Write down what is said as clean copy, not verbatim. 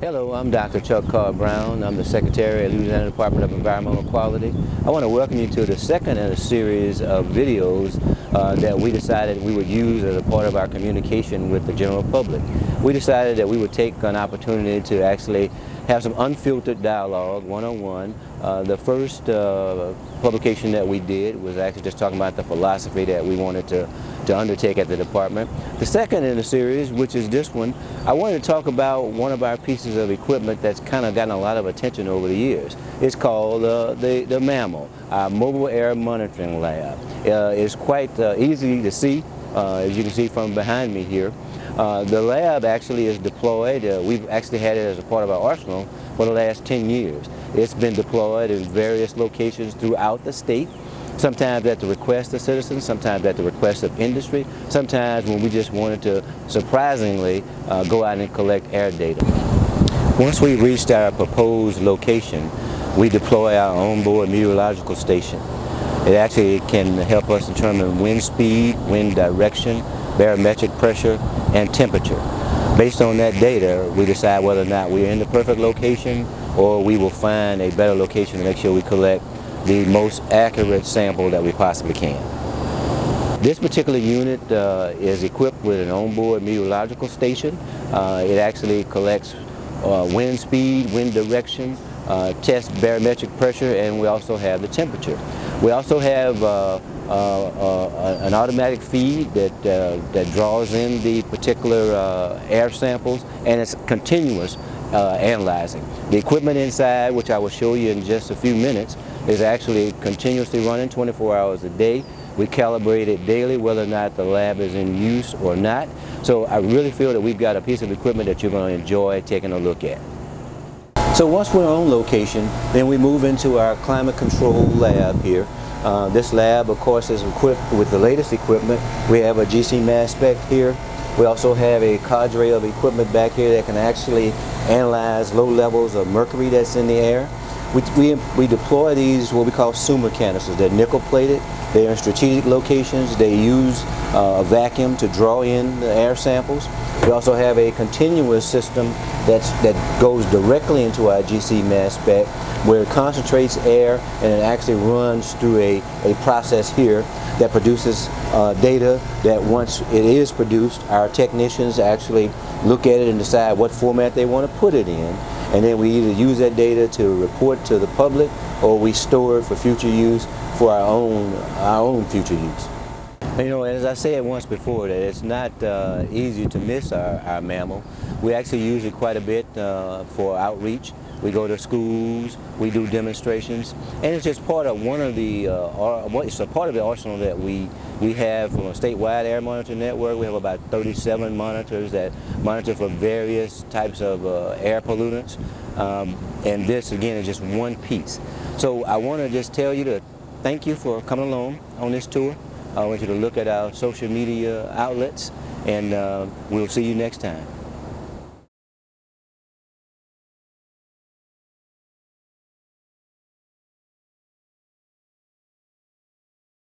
Hello, I'm Dr. Chuck Carr Brown. I'm the Secretary at Louisiana Department of Environmental Quality. I want to welcome you to the second in a series of videos that we decided we would use as a part of our communication with the general public. We decided that we would take an opportunity to actually have some unfiltered dialogue, one-on-one. The first publication that we did was actually just talking about the philosophy that we wanted to undertake at the department. The second in the series, which is this one, I wanted to talk about one of our pieces of equipment that's kind of gotten a lot of attention over the years. It's called the MAML, our Mobile Air Monitoring Lab. It's quite easy to see, as you can see from behind me here. The lab actually is deployed. We've actually had it as a part of our arsenal for the last 10 years. It's been deployed in various locations throughout the state, sometimes at the request of citizens, sometimes at the request of industry, sometimes when we just wanted to surprisingly go out and collect air data. Once we reached our proposed location, we deploy our onboard meteorological station. It actually can help us determine wind speed, wind direction, barometric pressure, and temperature. Based on that data, we decide whether or not we're in the perfect location or we will find a better location to make sure we collect the most accurate sample that we possibly can. This particular unit is equipped with an onboard meteorological station. It actually collects wind speed, wind direction, tests barometric pressure, and we also have the temperature. We also have an automatic feed that draws in the particular air samples, and it's continuous analyzing. The equipment inside, which I will show you in just a few minutes, is actually continuously running 24 hours a day. We calibrate it daily whether or not the lab is in use or not. So I really feel that we've got a piece of equipment that you're going to enjoy taking a look at. So once we're on location, then we move into our climate control lab here. This lab, of course, is equipped with the latest equipment. We have a GC mass spec here. We also have a cadre of equipment back here that can actually analyze low levels of mercury that's in the air. We deploy these, what we call SUMA canisters. They're nickel plated. They're in strategic locations. They use a vacuum to draw in the air samples. We also have a continuous system that goes directly into our GC mass spec, where it concentrates air and it actually runs through a process here that produces data that once it is produced, our technicians actually look at it and decide what format they want to put it in. And then we either use that data to report to the public or we store it for future use for our own future use. You know, as I said once before, that it's not easy to miss our MAML. We actually use it quite a bit for outreach. We go to schools, we do demonstrations, and it's just part of one of the, it's a part of the arsenal that we have from a statewide air monitoring network. We have about 37 monitors that monitor for various types of air pollutants, and this again is just one piece. So I want to just tell you to thank you for coming along on this tour. I want you to look at our social media outlets, and we'll see you next time.